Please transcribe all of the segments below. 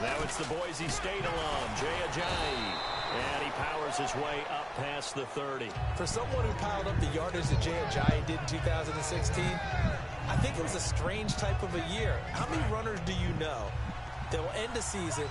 Now it's the Boise State alum, Jay Ajayi. And he powers his way up past the 30. For someone who piled up the yardage that Jay Ajayi did in 2016, I think it was a strange type of a year. How many runners do you know that will end the season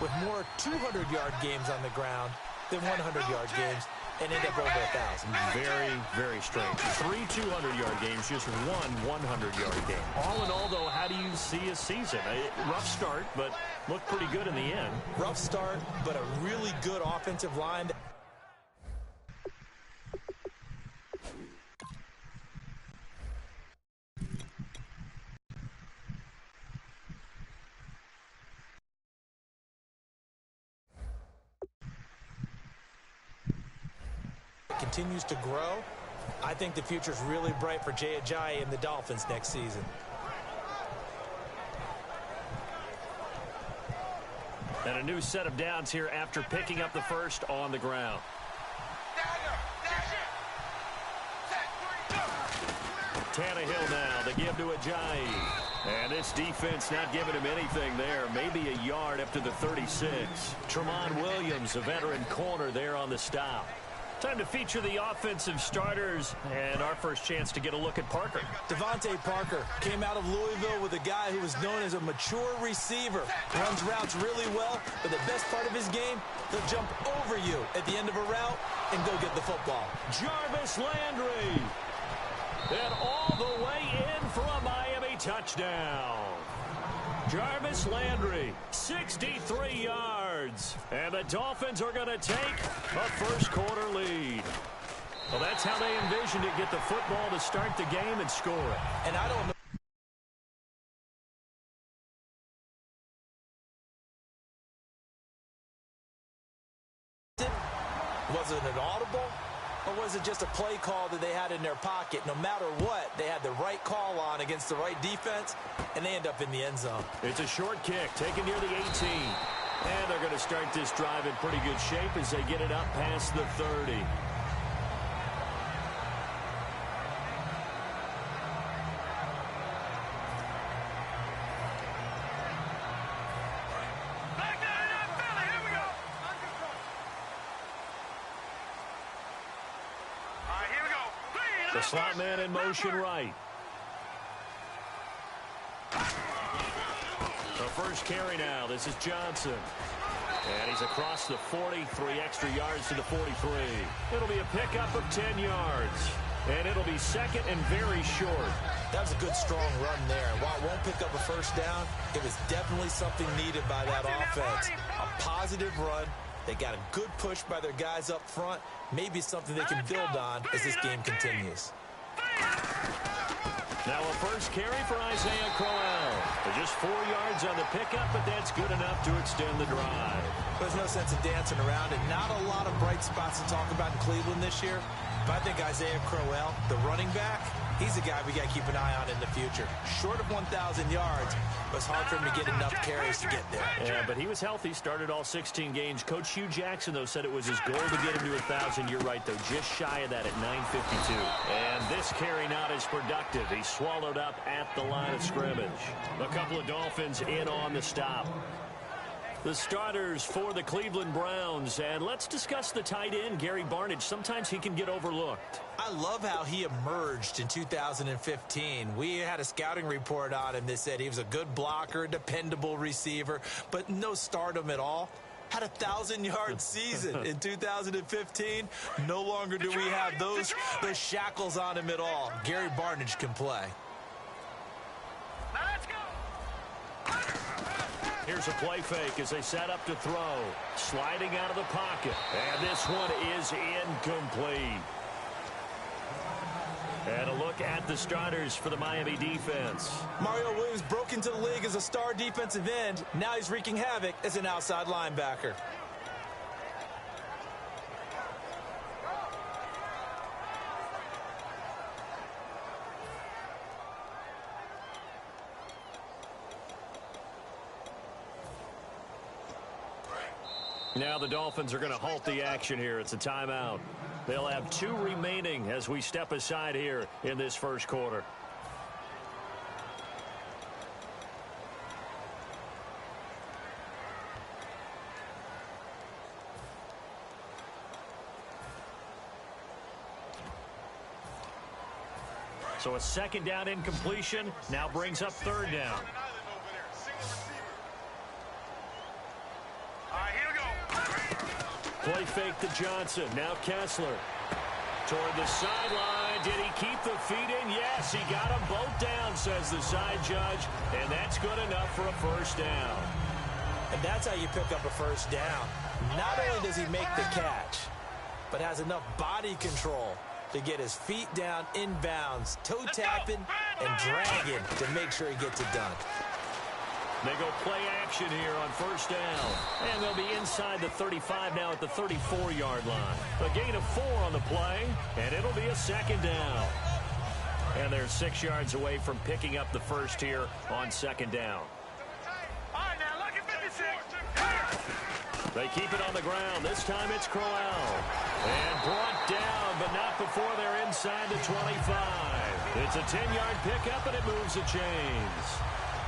with more 200-yard games on the ground than 100-yard games and end up over 1,000? Very, very strange. 3 200-yard games, just one 100-yard game. All in all, though, how do you see a season? A rough start, but looked pretty good in the end. Rough start, but a really good offensive line. Continues to grow. I think the future is really bright for Jay Ajayi and the Dolphins next season. And a new set of downs here after picking up the first on the ground. Tannehill now, the give to Ajayi. And this defense not giving him anything there. Maybe a yard up to the 36. Tramon Williams, a veteran corner there on the stop. Time to feature the offensive starters, and our first chance to get a look at Parker. Devontae Parker came out of Louisville with a guy who was known as a mature receiver. Runs routes really well, but the best part of his game, he'll jump over you at the end of a route and go get the football. Jarvis Landry. And all the way in for a Miami touchdown. Jarvis Landry, 63 yards. And the Dolphins are going to take a first-quarter lead. Well, that's how they envisioned it, get the football to start the game and score it. And I don't know. Was it an audible? Or was it just a play call that they had in their pocket? No matter what, they had the right call on against the right defense, and they end up in the end zone. It's a short kick, taken near the 18. And they're going to start this drive in pretty good shape as they get it up past the 30. The slot man in motion right. The first carry now. This is Johnson. And he's across the 40, 3 extra yards to the 43. It'll be a pickup of 10 yards. And it'll be second and very short. That was a good, strong run there. While it won't pick up a first down, it was definitely something needed by that offense. A positive run. They got a good push by their guys up front. Maybe something they can build on as this game continues. Now a first carry for Isaiah Crowell. Just 4 yards on the pickup, but that's good enough to extend the drive. There's no sense of dancing around it. Not a lot of bright spots to talk about in Cleveland this year. But I think Isaiah Crowell, the running back, he's a guy we got to keep an eye on in the future. Short of 1,000 yards, but it's hard for him to get enough carries to get there. Yeah, but he was healthy, started all 16 games. Coach Hugh Jackson, though, said it was his goal to get him to 1,000. You're right, though, just shy of that at 952. And this carry not as productive. He swallowed up at the line of scrimmage. A couple of Dolphins in on the stop. The starters for the Cleveland Browns. And let's discuss the tight end, Gary Barnidge. Sometimes he can get overlooked. I love how he emerged in 2015. We had a scouting report on him that said he was a good blocker, dependable receiver, but no stardom at all. Had a 1,000-yard season in 2015. No longer do we have those shackles on him at all. Gary Barnidge can play. Here's a play fake as they set up to throw. Sliding out of the pocket. And this one is incomplete. And a look at the starters for the Miami defense. Mario Williams broke into the league as a star defensive end. Now he's wreaking havoc as an outside linebacker. Now the Dolphins are going to halt the action here. It's a timeout. They'll have 2 remaining as we step aside here in this first quarter. So a second down incompletion now brings up third down. Play fake to Johnson. Now Kessler. Toward the sideline. Did he keep the feet in? Yes, he got them both down, says the side judge. And that's good enough for a first down. And that's how you pick up a first down. Not only does he make the catch, but has enough body control to get his feet down inbounds, toe tapping and dragging to make sure he gets it done. They go play action here on first down. And they'll be inside the 35 now at the 34-yard line. A gain of 4 on the play, and it'll be a second down. And they're 6 yards away from picking up the first here on second down. They keep it on the ground. This time it's Crowell. And brought down, but not before they're inside the 25. It's a 10-yard pickup, and it moves the chains.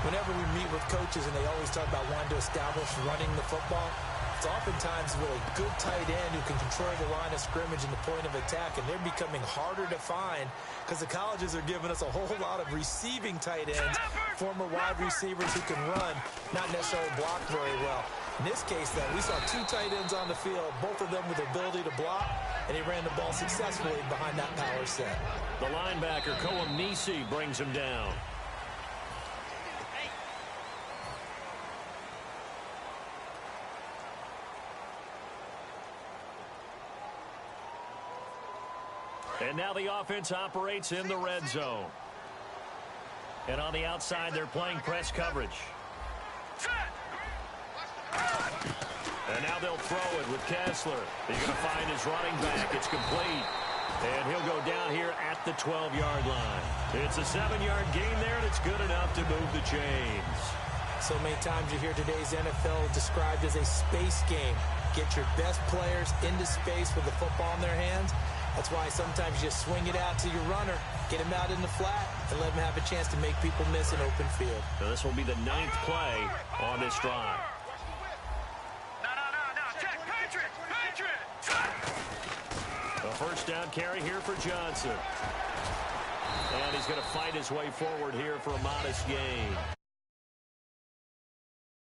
Whenever we meet with coaches and they always talk about wanting to establish running the football, it's oftentimes really good tight end who can control the line of scrimmage and the point of attack, and they're becoming harder to find because the colleges are giving us a whole lot of receiving tight ends, former wide receivers who can run, not necessarily block very well. In this case, though, we saw 2 tight ends on the field, both of them with the ability to block, and he ran the ball successfully behind that power set. The linebacker, Koamnisi, brings him down. And now the offense operates in the red zone. And on the outside, they're playing press coverage. And now they'll throw it with Kessler. He's going to find his running back. It's complete. And he'll go down here at the 12-yard line. It's a 7-yard gain there, and it's good enough to move the chains. So many times you hear today's NFL described as a space game. Get your best players into space with the football in their hands. That's why sometimes you just swing it out to your runner, get him out in the flat, and let him have a chance to make people miss an open field. So this will be the 9th play on this drive. A first down carry here for Johnson. And he's going to fight his way forward here for a modest gain.